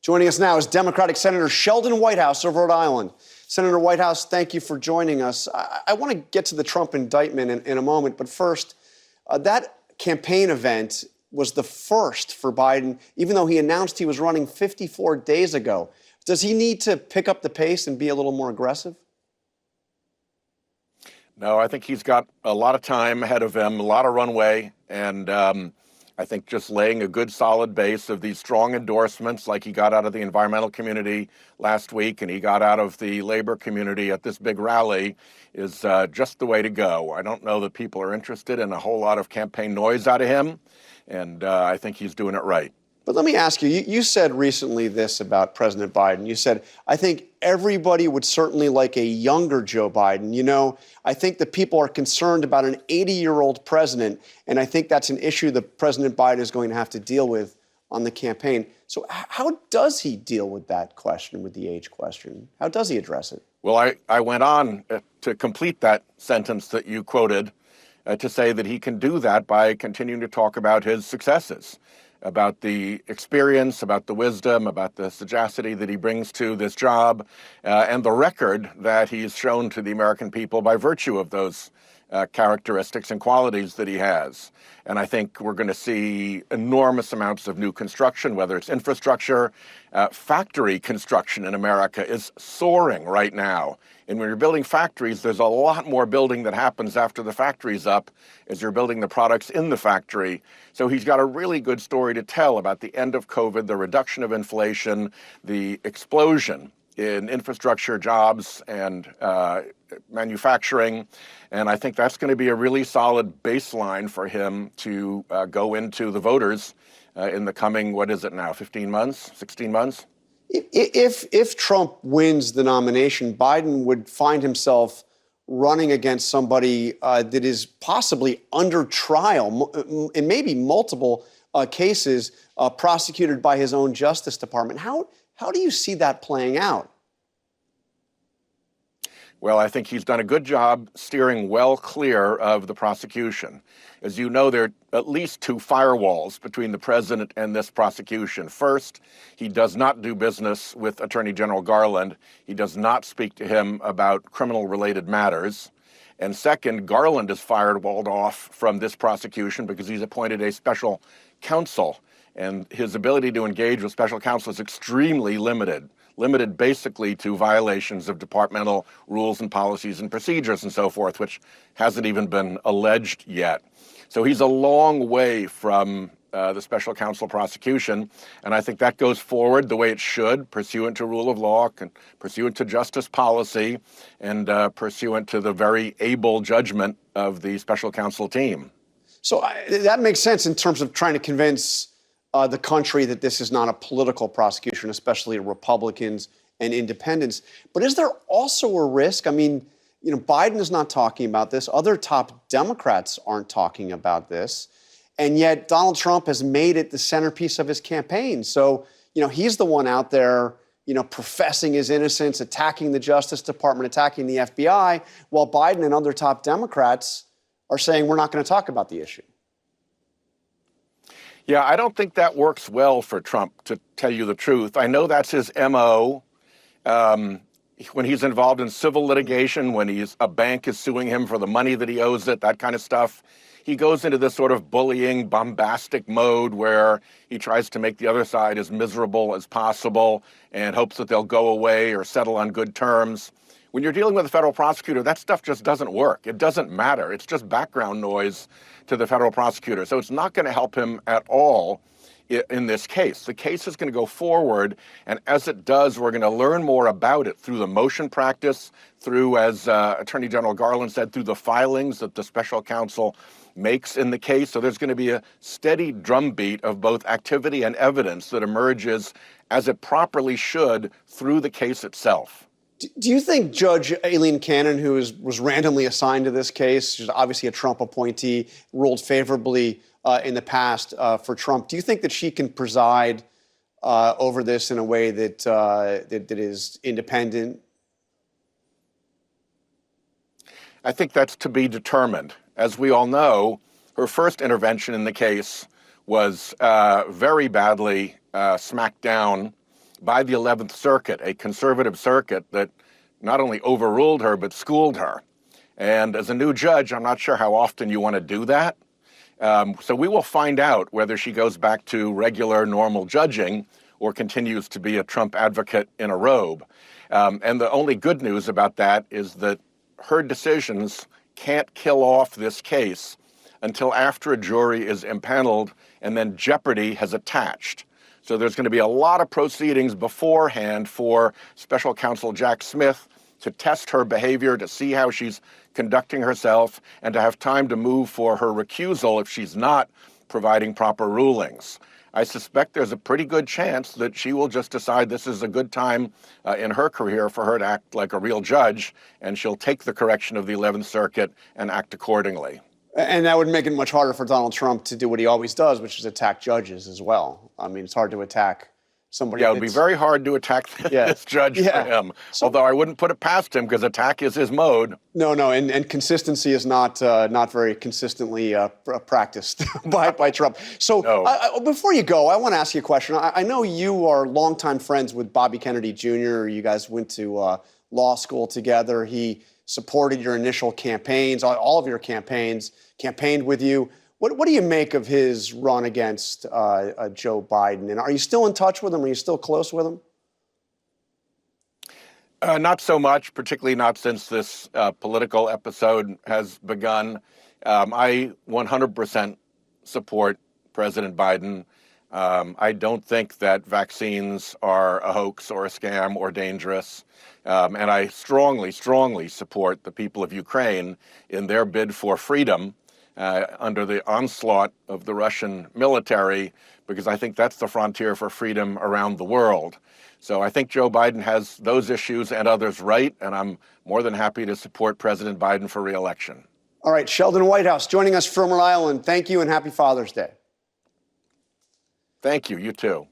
Joining us now is Democratic Senator Sheldon Whitehouse of Rhode Island. Senator Whitehouse, thank you for joining us. I want to get to the Trump indictment in a moment, but first, that campaign event was the first for Biden, even though he announced he was running 54 days ago. Does he need to pick up the pace and be a little more aggressive? No, I think he's got a lot of time ahead of him, a lot of runway, and I think just laying a good solid base of these strong endorsements like he got out of the environmental community last week and he got out of the labor community at this big rally is just the way to go. I don't know that people are interested in a whole lot of campaign noise out of him, and I think he's doing it right. But let me ask you, you said recently this about President Biden. You said, I think everybody would certainly like a younger Joe Biden. You know, I think that people are concerned about an 80-year-old president, and I think that's an issue that President Biden is going to have to deal with on the campaign. So how does he deal with that question, with the age question? How does he address it? Well, I went on to complete that sentence that you quoted to say that he can do that by continuing to talk about his successes, about the experience, about the wisdom, about the sagacity that he brings to this job, and the record that he's shown to the American people by virtue of those characteristics and qualities that he has. And I think we're going to see enormous amounts of new construction, whether it's infrastructure. Factory construction in America is soaring right now. And when you're building factories, there's a lot more building that happens after the factory's up as you're building the products in the factory. So he's got a really good story to tell about the end of COVID, the reduction of inflation, the explosion in infrastructure, jobs, and manufacturing. And I think that's going to be a really solid baseline for him to go into the voters in the coming, what is it now, 15 months, 16 months? If Trump wins the nomination, Biden would find himself running against somebody that is possibly under trial in maybe multiple cases prosecuted by his own Justice Department. How do you see that playing out? Well, I think he's done a good job steering well clear of the prosecution. As you know, there are at least two firewalls between the president and this prosecution. First, he does not do business with Attorney General Garland. He does not speak to him about criminal-related matters. And second, Garland is firewalled off from this prosecution because he's appointed a special counsel. And his ability to engage with special counsel is extremely limited basically to violations of departmental rules and policies and procedures and so forth, which hasn't even been alleged yet. So he's a long way from the special counsel prosecution, and I think that goes forward the way it should, pursuant to rule of law, pursuant to justice policy, and pursuant to the very able judgment of the special counsel team. So that makes sense in terms of trying to convince the country that this is not a political prosecution, especially Republicans and independents. But is there also a risk? I mean, you know, Biden is not talking about this. Other top Democrats aren't talking about this. And yet Donald Trump has made it the centerpiece of his campaign. So, you know, he's the one out there, you know, professing his innocence, attacking the Justice Department, attacking the FBI, while Biden and other top Democrats are saying we're not going to talk about the issue. Yeah, I don't think that works well for Trump, to tell you the truth. I know that's his MO. When he's involved in civil litigation, when a bank is suing him for the money that he owes it, that kind of stuff, he goes into this sort of bullying, bombastic mode where he tries to make the other side as miserable as possible and hopes that they'll go away or settle on good terms. When you're dealing with a federal prosecutor, that stuff just doesn't work. It doesn't matter. It's just background noise to the federal prosecutor. So it's not going to help him at all in this case. The case is going to go forward, and as it does, we're going to learn more about it through the motion practice, through, as Attorney General Garland said, through the filings that the special counsel makes in the case. So there's going to be a steady drumbeat of both activity and evidence that emerges, as it properly should, through the case itself. Do you think Judge Aileen Cannon, who was randomly assigned to this case, she's obviously a Trump appointee, ruled favorably in the past for Trump, do you think that she can preside over this in a way that is independent? I think that's to be determined. As we all know, her first intervention in the case was very badly smacked down by the 11th Circuit, a conservative circuit that not only overruled her, but schooled her. And as a new judge, I'm not sure how often you want to do that. So we will find out whether she goes back to regular, normal judging or continues to be a Trump advocate in a robe. And the only good news about that is that her decisions can't kill off this case until after a jury is impaneled and then jeopardy has attached. So there's going to be a lot of proceedings beforehand for Special Counsel Jack Smith to test her behavior, to see how she's conducting herself, and to have time to move for her recusal if she's not providing proper rulings. I suspect there's a pretty good chance that she will just decide this is a good time in her career for her to act like a real judge, and she'll take the correction of the 11th Circuit and act accordingly. And that would make it much harder for Donald Trump to do what he always does, which is attack judges as well. I mean, it's hard to attack somebody. Yeah, it would be very hard to attack this judge for him. So, although I wouldn't put it past him because attack is his mode. No, and consistency is not very consistently practiced by Trump. So before you go, I want to ask you a question. I know you are longtime friends with Bobby Kennedy Jr. You guys went to law school together. He supported your initial campaigns, all of your campaigns, campaigned with you. What do you make of his run against Joe Biden? And are you still in touch with him? Are you still close with him? Not so much, particularly not since this political episode has begun. I 100% support President Biden. I don't think that vaccines are a hoax or a scam or dangerous. And I strongly, strongly support the people of Ukraine in their bid for freedom under the onslaught of the Russian military, because I think that's the frontier for freedom around the world. So I think Joe Biden has those issues and others right, and I'm more than happy to support President Biden for re-election. All right, Sheldon Whitehouse joining us from Rhode Island. Thank you and happy Father's Day. Thank you. You too.